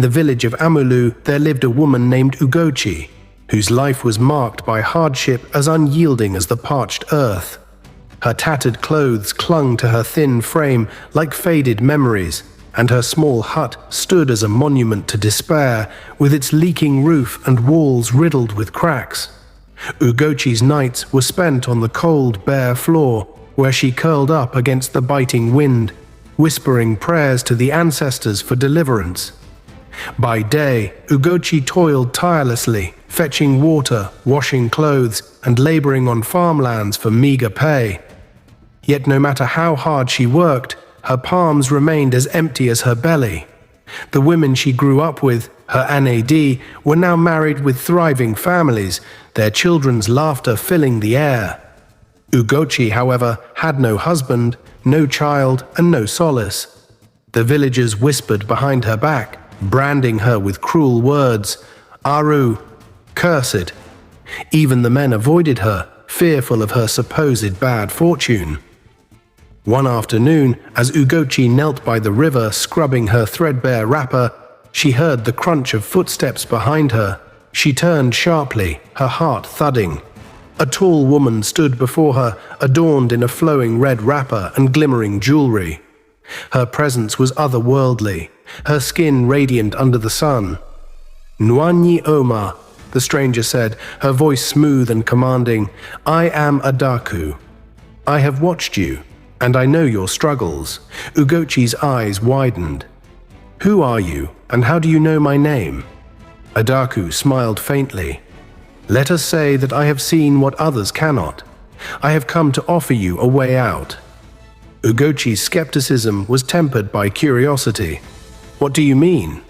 In the village of Amulu, there lived a woman named Ugochi, whose life was marked by hardship as unyielding as the parched earth. Her tattered clothes clung to her thin frame like faded memories, and her small hut stood as a monument to despair, with its leaking roof and walls riddled with cracks. Ugochi's nights were spent on the cold, bare floor, where she curled up against the biting wind, whispering prayers to the ancestors for deliverance. By day, Ugochi toiled tirelessly, fetching water, washing clothes, and laboring on farmlands for meager pay. Yet no matter how hard she worked, her palms remained as empty as her belly. The women she grew up with, her Anedi, were now married with thriving families, their children's laughter filling the air. Ugochi, however, had no husband, no child, and no solace. The villagers whispered behind her back, branding her with cruel words, "Aru, cursed." Even the men avoided her, fearful of her supposed bad fortune. One afternoon, as Ugochi knelt by the river scrubbing her threadbare wrapper, she heard the crunch of footsteps behind her. She turned sharply, her heart thudding. A tall woman stood before her, adorned in a flowing red wrapper and glimmering jewelry. Her presence was otherworldly, her skin radiant under the sun. "Nwanyi Oma," the stranger said, her voice smooth and commanding, "I am Adaku. I have watched you, and I know your struggles." Ugochi's eyes widened. "Who are you, and how do you know my name?" Adaku smiled faintly. "Let us say that I have seen what others cannot. I have come to offer you a way out." Ugochi's skepticism was tempered by curiosity. "What do you mean?"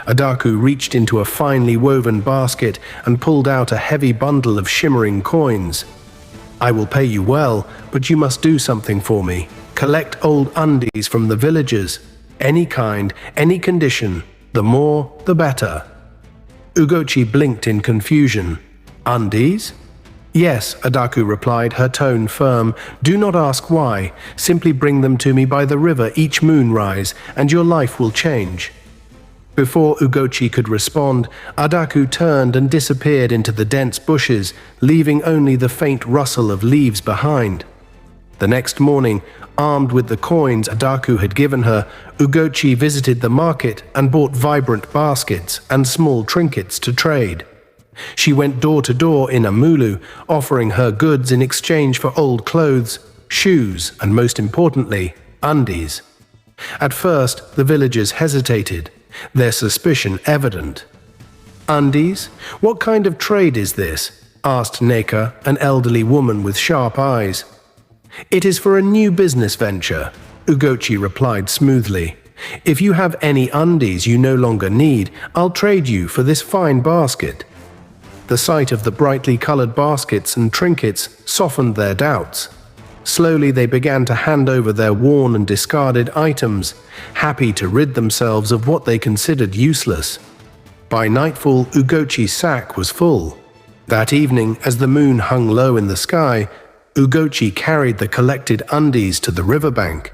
Adaku reached into a finely woven basket and pulled out a heavy bundle of shimmering coins. "I will pay you well, but you must do something for me. Collect old undies from the villagers. Any kind, any condition. The more, the better." Ugochi blinked in confusion. "Undies?" "Yes," Adaku replied, her tone firm. "Do not ask why. Simply bring them to me by the river each moonrise, and your life will change." Before Ugochi could respond, Adaku turned and disappeared into the dense bushes, leaving only the faint rustle of leaves behind. The next morning, armed with the coins Adaku had given her, Ugochi visited the market and bought vibrant baskets and small trinkets to trade. She went door to door in Amulu, offering her goods in exchange for old clothes, shoes, and most importantly, undies. At first, the villagers hesitated, their suspicion evident. "Undies? What kind of trade is this?" asked Neka, an elderly woman with sharp eyes. "It is for a new business venture," Ugochi replied smoothly. "If you have any undies you no longer need, I'll trade you for this fine basket." The sight of the brightly colored baskets and trinkets softened their doubts. Slowly they began to hand over their worn and discarded items, happy to rid themselves of what they considered useless. By nightfall, Ugochi's sack was full. That evening, as the moon hung low in the sky, Ugochi carried the collected undies to the riverbank.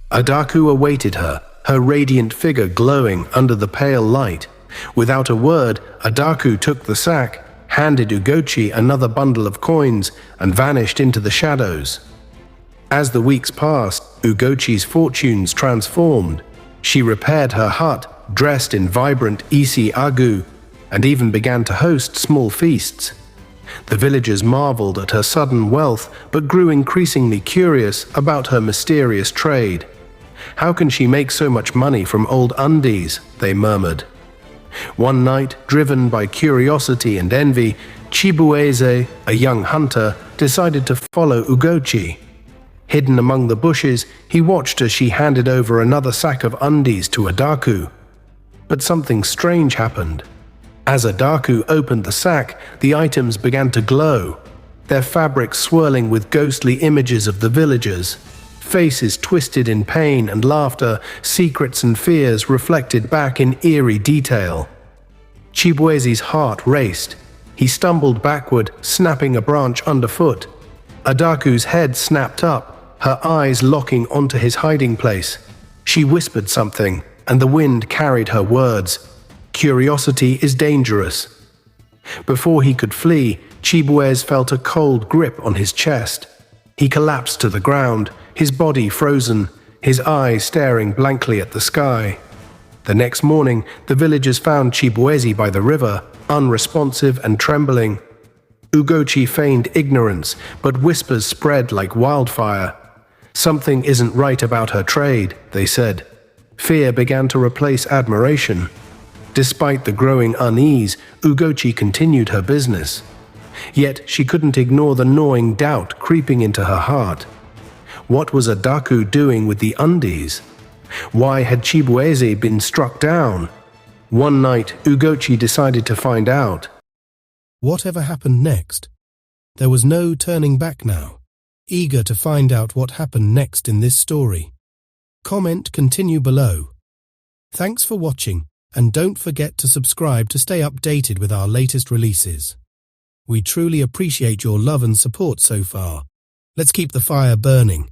Adaku awaited her, her radiant figure glowing under the pale light. Without a word, Adaku took the sack, handed Ugochi another bundle of coins, and vanished into the shadows. As the weeks passed, Ugochi's fortunes transformed. She repaired her hut, dressed in vibrant isi agu, and even began to host small feasts. The villagers marveled at her sudden wealth, but grew increasingly curious about her mysterious trade. "How can she make so much money from old undies?" they murmured. One night, driven by curiosity and envy, Chibueze, a young hunter, decided to follow Ugochi. Hidden among the bushes, he watched as she handed over another sack of undies to Adaku. But something strange happened. As Adaku opened the sack, the items began to glow, their fabric swirling with ghostly images of the villagers. Faces twisted in pain and laughter, secrets and fears reflected back in eerie detail. Chibueze's heart raced. He stumbled backward, snapping a branch underfoot. Adaku's head snapped up, her eyes locking onto his hiding place. She whispered something, and the wind carried her words. Curiosity is dangerous. Before he could flee, Chibueze felt a cold grip on his chest. He collapsed to the ground, his body frozen, his eyes staring blankly at the sky. The next morning, the villagers found Chibueze by the river, unresponsive and trembling. Ugochi feigned ignorance, but whispers spread like wildfire. Something isn't right about her trade, they said. Fear began to replace admiration. Despite the growing unease, Ugochi continued her business. Yet she couldn't ignore the gnawing doubt creeping into her heart. What was Adaku doing with the undies? Why had Chibueze been struck down? One night, Ugochi decided to find out. Whatever happened next? There was no turning back now. Eager to find out what happened next in this story. Comment continue below. Thanks for watching, and don't forget to subscribe to stay updated with our latest releases. We truly appreciate your love and support so far. Let's keep the fire burning.